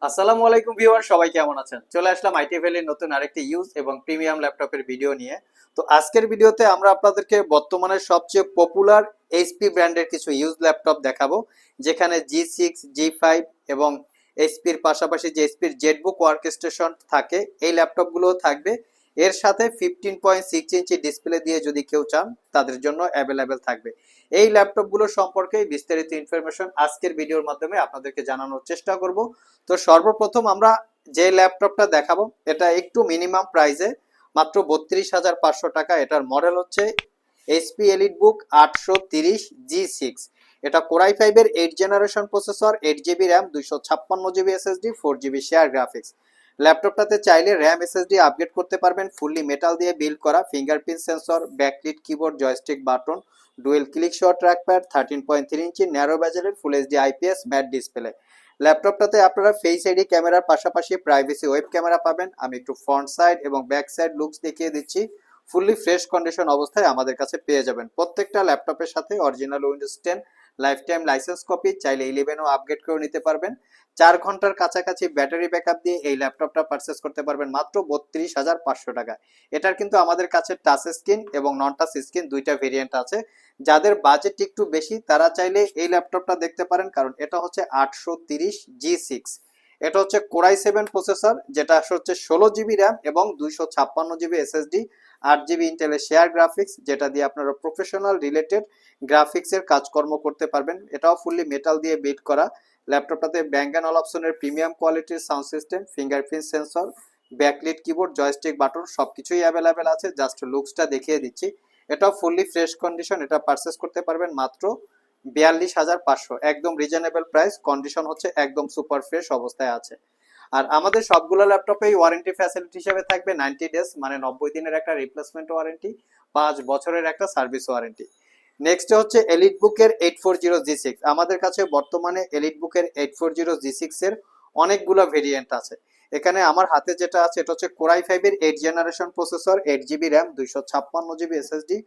আসসালামু আলাইকুম ভিউয়ার, সবাই কেমন আছেন? চলে আসলাম আইটি ভ্যালির নতুন আরেকটি ইউজ এবং প্রিমিয়াম ল্যাপটপের ভিডিও নিয়ে। তো আজকের ভিডিওতে আমরা আপনাদেরকে বর্তমানে সবচেয়ে পপুলার এইচপি ব্র্যান্ডের কিছু ইউজ ল্যাপটপ দেখাবো, যেখানে G6 G5 এবং এইচপির পাশাপাশি যে এইচপির জেটবুক ওয়ার্কস্টেশন থাকে এই ল্যাপটপগুলো থাকবে। এর সাথে 15.6 ইঞ্চি ডিসপ্লে দিয়ে যদি কেউ চান তাদের জন্য অ্যাভেলেবেল থাকবে। এই ল্যাপটপগুলো সম্পর্কে বিস্তারিত ইনফরমেশন আজকের ভিডিওর মাধ্যমে আপনাদেরকে জানানোর চেষ্টা করব। তো সর্বপ্রথম আমরা যে ল্যাপটপটা দেখাবো এটা একটু মিনিমাম প্রাইসে, মাত্র 32,500 টাকা। এটার মডেল হচ্ছে এইচপি এলিটবুক 830 G6। এটা কোরাই 5 এর 8 generation processor, 8 GB RAM, 256 GB SSD, 4 GB share graphics. ল্যাপটপটাতে চাইলে র্যাম এসএসডি আপগ্রেড করতে পারবেন। ফুললি মেটাল দিয়ে বিল্ড করা, fingerprint sensor, backlit keyboard, joystick button, dual click show trackpad, 13.3 inch narrow বেজেলের full HD IPS matte display. ল্যাপটপটাতে আপনারা face ID ক্যামেরার পাশাপাশি প্রাইভেসি ওয়েব ক্যামেরা পাবেন। আমি একটু ফ্রন্ট সাইড এবং ব্যাক সাইড লুকস দেখিয়ে দিচ্ছি। ফুললি ফ্রেশ কন্ডিশন অবস্থায় আমাদের কাছে পেয়ে যাবেন। প্রত্যেকটা ল্যাপটপের সাথে original Windows 10 life time licence copy, চাইলে 11ও আপগ্রেড করে নিতে পারবেন। 4 ঘন্টার কাছাকাছি ব্যাটারি ব্যাকআপ দিয়ে এই ল্যাপটপটা পারচেস করতে পারবেন মাত্র 32,500 টাকা। এটার কিন্তু আমাদের কাছে টাচ স্ক্রিন এবং নন টাচ স্ক্রিন দুইটা ভেরিয়েন্ট আছে। যাদের বাজেট একটু বেশি তারা চাইলে এই ল্যাপটপটা দেখতে পারেন, কারণ এটা হচ্ছে 830 G6। এটা হচ্ছে কোরাই 7 প্রসেসর, যেটা হচ্ছে 16 জিবি র্যাম এবং 256 জিবি এসএসডি, 8 জিবি ইন্টেলের শেয়ার গ্রাফিক্স, যেটা দিয়ে আপনারা প্রফেশনাল রিলেটেড গ্রাফিক্সের কাজকর্ম করতে পারবেন। এটাও ফুললি মেটাল দিয়ে বিল্ড করা। ল্যাপটপটাতে ব্যাঙ্গ অ্যান্ড অলাপসনের প্রিমিয়াম কোয়ালিটির sound system, fingerprint sensor, backlit keyboard, joystick button সবকিছুই অ্যাভেলেবেল আছে। জাস্ট লুকসটা দেখিয়ে দিচ্ছি। এটাও ফুললি ফ্রেশ কন্ডিশন। এটা পারচেস করতে পারবেন মাত্র 42,500, একদম রিজনেবল প্রাইস। কন্ডিশন হচ্ছে একদম সুপার ফ্রেশ অবস্থায় আছে। আর আমাদের সবগুলো ল্যাপটপেই ওয়ারেন্টি ফ্যাসিলিটি হিসেবে থাকবে 90 ডেজ, মানে 90 দিনের একটা রিপ্লেসমেন্ট ওয়ারেন্টি, 5 বছরের একটা সার্ভিস ওয়ারেন্টি। নেক্সট হচ্ছে এলিট বুকের 840 G6। আমাদের কাছে বর্তমানে এলিট বুকের 840 G6 এর অনেকগুলো ভেরিয়েন্ট আছে। এখানে আমার হাতে যেটা আছে এটা হচ্ছে কোরাই 5 এর 8 generation processor, 8 GB RAM, 256 GB SSD,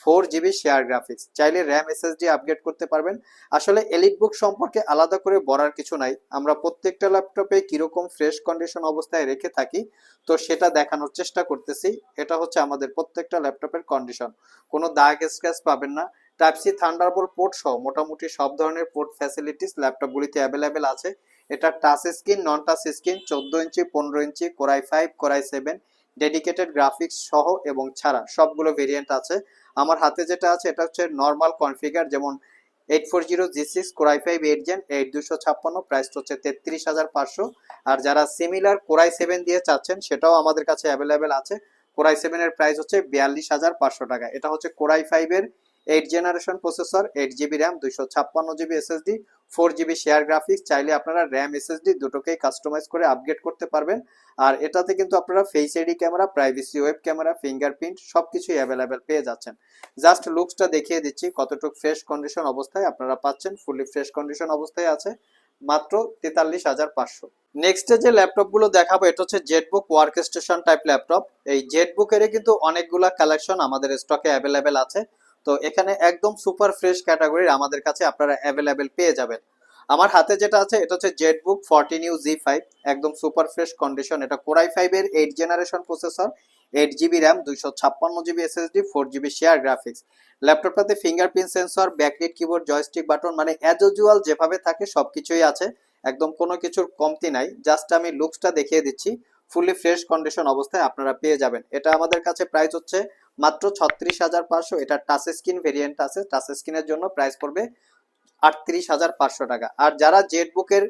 4 GB share graphics. চাইলে র্যাম এসএসডি আপগ্রেড করতে পারবেন। আসলে এলিট বুক সম্পর্কে আলাদা করে বলার কিছু নাই, আমরা প্রত্যেকটা ল্যাপটপে কিরকম ফ্রেশ কন্ডিশন অবস্থায় রেখে থাকি, তো সেটা দেখানোর চেষ্টা করতেছি। এটা হচ্ছে আমাদের প্রত্যেকটা ল্যাপটপের কন্ডিশন, কোনো দাগ স্ক্র্যাচ পাবেন না। টাইপ সি থান্ডারবোল্ট পোর্ট সহ মোটামুটি সব ধরনের পোর্ট ফ্যাসিলিটিস ল্যাপটপগুলিতে অ্যাভেলেবেল আছে। এটা টাচ স্ক্রিন, নন টাচ স্ক্রিন, 14 ইঞ্চি, 15 ইঞ্চি, কোরাই 5, কোরাই 7, ডেডিকেটেড গ্রাফিক্স সহ এবং ছাড়া সবগুলো ভেরিয়েন্ট আছে। আমার হাতে যেটা আছে এটা হচ্ছে নর্মাল কনফিগার, যেমন 840 G6 কোরাই 5 8 জেন 8256, প্রাইস হচ্ছে 33,500। আর যারা সিমিলার কোরাই 7 দিয়ে চাচ্ছেন সেটাও আমাদের কাছে অ্যাভেলেবেল আছে। কোরাই 7 এর প্রাইস হচ্ছে 42,500 টাকা। এটা হচ্ছে কোরাই 5 এর 8 generation processor, 8 GB RAM, 256 GB SSD, 4 GB share graphics. চাইলে আপনারা র্যাম এসএসডি দুটোকেই কাস্টমাইজ করে আপগ্রেড করতে পারবেন। আর এটাতে কিন্তু আপনারা face ID camera, privacy web camera, fingerprint সবকিছুই অ্যাভেলেবেল পেয়ে যাচ্ছেন। জাস্ট লুকসটা দেখিয়ে দিচ্ছি কতটুকু ফ্রেশ কন্ডিশন অবস্থায় আপনারা পাচ্ছেন। ফুললি ফ্রেশ কন্ডিশন অবস্থায় আছে, মাত্র 43,500। নেক্সট যে ল্যাপটপ গুলো দেখাবো এটা হচ্ছে জেটবুক ওয়ার্কস্টেশন টাইপ ল্যাপটপ। এই জেটবুকের কিন্তু অনেকগুলা কালেকশন আমাদের স্টকে অ্যাভেলেবেল আছে। তো এখানে একদম সুপার ফ্রেশ ক্যাটাগরির আমাদের কাছে আপনারা অ্যাভেলেবেল পেয়ে যাবেন। আমার হাতে যেটা আছে এটা হচ্ছে জেটবুক 14U Z5, একদম সুপার ফ্রেশ কন্ডিশন। এটা কোরাই 5 এর 8 generation processor, 8 GB RAM, 256 GB SSD, 4 GB share graphics. ল্যাপটপটাতে fingerprint sensor, backlit keyboard, joystick button, মানে অ্যাজ ইউজুয়াল যেভাবে থাকে সবকিছুই আছে। একদম কোনো কিছুর কমতি নাই। জাস্ট আমি লুকসটা দেখিয়ে দিচ্ছি। ফুললি ফ্রেশ কন্ডিশন অবস্থায় আপনারা পেয়ে যাবেন। এটা আমাদের কাছে প্রাইস হচ্ছে মাত্র 36,500। এটা টাচ স্ক্রিন ভেরিয়েন্ট আছে, টাচ স্ক্রিনের জন্য প্রাইস পড়বে 38,500 টাকা। আর যারা জেটবুকের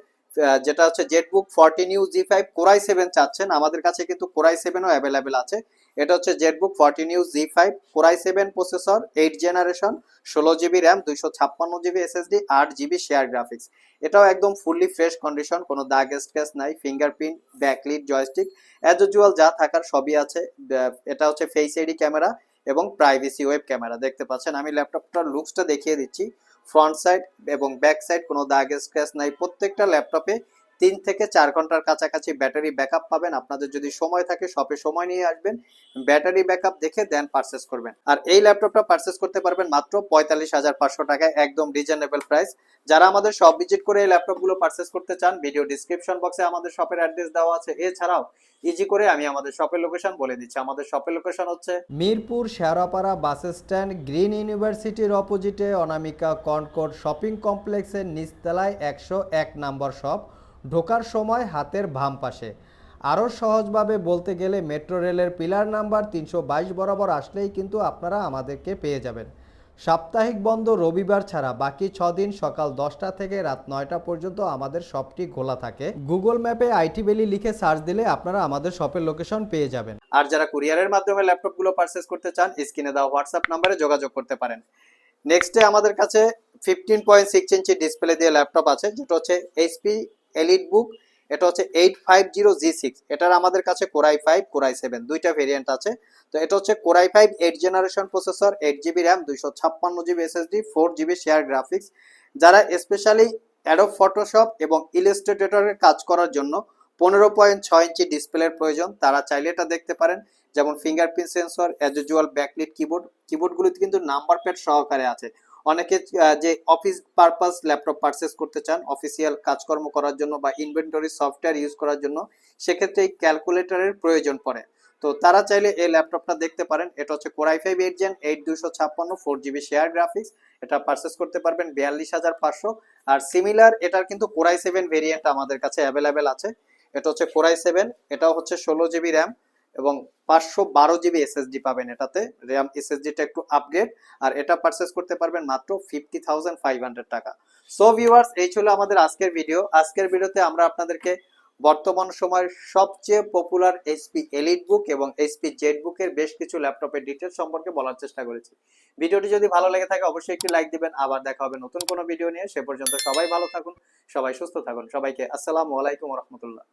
যেটা হচ্ছে জেটবুক 14U Z5 কোরাই 7 চাচ্ছেন, আমাদের কাছে কিন্তু কোরাই 7ও অ্যাভেলেবেল আছে। এটা হচ্ছে Jetbook 14U Z5 core i 7 processor, 8 generation, 16 GB RAM, 256 GB SSD, 8 GB share graphics. এটাও একদম ফুললি ফ্রেশ কন্ডিশন, কোনো দাগ স্ক্র্যাচ নাই। Fingerprint, backlit, joystick as usual যা থাকার সবই আছে। এটা হচ্ছে ফেস আইডি ক্যামেরা এবং প্রাইভেসি ওয়েব ক্যামেরা দেখতে পাচ্ছেন। আমি ল্যাপটপটার লুকসটা দেখিয়ে দিচ্ছি। ফ্রন্ট সাইড এবং ব্যাক সাইড কোনো দাগ স্ক্র্যাচ নাই। প্রত্যেকটা ল্যাপটপে 3 থেকে 4 ঘন্টার কাছাকাছি ব্যাটারি ব্যাকআপ পাবেন। আপনাদের যদি সময় থাকে শপে সময় নিয়ে আসবেন, ব্যাটারি ব্যাকআপ দেখে দেন পারচেস করবেন। আর এই ল্যাপটপটা পারচেস করতে পারবেন মাত্র 45,500 টাকায়, একদম রিজনেবল প্রাইস। যারা আমাদের শপ ভিজিট করে এই ল্যাপটপগুলো পারচেস করতে চান, ভিডিও ডিসক্রিপশন বক্সে আমাদের শপের অ্যাড্রেস দেওয়া আছে। এছাড়াও ইজি করে আমি আমাদের শপের লোকেশন বলে দিচ্ছি। আমাদের শপের লোকেশন হচ্ছে Mirpur Shewrapara bus stand, green ইউনিভার্সিটির অপোজিটে অনামিকা কনকর্ড শপিং কমপ্লেক্সের নিচতলায় 101 নম্বর শপ। ঢোকার সময় হাতের বাম পাশে। আরও সহজভাবে বলতে গেলে মেট্রো রেলের পিলার নাম্বার 322 বরাবর আসলেই কিন্তু আপনারা আমাদেরকে পেয়ে যাবেন। সাপ্তাহিক বন্ধ রবিবার ছাড়া বাকি 6 দিন সকাল 10টা থেকে রাত 9টা পর্যন্ত আমাদের শপটি খোলা থাকে। গুগল ম্যাপে আইটি ভ্যালি লিখে সার্চ দিলে আপনারা আমাদের শপের লোকেশন পেয়ে যাবেন। আর যারা কুরিয়ারের মাধ্যমে ল্যাপটপগুলো পারচেস করতে চান, স্ক্রিনে দেওয়া হোয়াটসঅ্যাপ নাম্বারে যোগাযোগ করতে পারেন। নেক্সটে আমাদের কাছে 15.6 ইঞ্চি ডিসপ্লে দিয়ে ল্যাপটপ আছে, যেটা হচ্ছে এইচপি এলিট বুক। এটা হচ্ছে 850G6। এটার আমাদের কাছে কোর i5 কোর i7 দুইটা ভেরিয়েন্ট আছে। তো এটা হচ্ছে core i5 8 generation processor, 8GB RAM, 256GB SSD, 4GB share graphics. যারা স্পেশালি অ্যাডোব ফটোশপ এবং ইলাস্ট্রেটরের কাজ করার জন্য 15.6 ইঞ্চি ডিসপ্লের প্রয়োজন, তারা চাইলে এটা দেখতে পারেন। যেমন fingerprint sensor, as usual backlit keyboard, কিবোর্ডগুলোতে কিন্তু নাম্বার প্যাড সহকারে আছে। অনেকে যে অফিস পারপাস ল্যাপটপ পারচেস করতে চান অফিসিয়াল কাজকর্ম করার জন্য বা ইনভেন্টরি সফটওয়্যার ইউজ করার জন্য, সেক্ষেত্রে এই ক্যালকুলেটরের প্রয়োজন পড়ে। তো তারা চাইলে এই ল্যাপটপটা দেখতে পারেন। এটা হচ্ছে core i5 8 gen 8256 4GB share graphics. এটা পারচেস করতে পারবেন 42,500। আর সিমিলার এটার কিন্তু কোর i7 ভেরিয়েন্ট আমাদের কাছে অ্যাভেলেবেল আছে। এটা হচ্ছে কোর i7, এটাও হচ্ছে 16GB র্যাম এবং 512GB SSD পাবেন। এটাতে র্যাম SSDটা একটু আপগ্রেড। আর এটা পারচেস করতে পারবেন মাত্র 50,500 টাকা। সো ভিউয়ার্স, এই ছিল আমাদের আজকের ভিডিও। আজকের ভিডিওতে আমরা আপনাদেরকে বর্তমান সময়ের সবচেয়ে পপুলার এইচপি এলিট বুক এবং এইচপি জেড বুকের বেশ কিছু ল্যাপটপের ডিটেলস সম্পর্কে বলার চেষ্টা করেছি। ভিডিওটি যদি ভালো লেগে থাকে অবশ্যই একটি লাইক দিবেন। আবার দেখা হবে নতুন কোনো ভিডিও নিয়ে। সে পর্যন্ত সবাই ভালো থাকুন, সবাই সুস্থ থাকুন। সবাইকে আসসালামু আলাইকুম ওয়া রাহমাতুল্লাহ।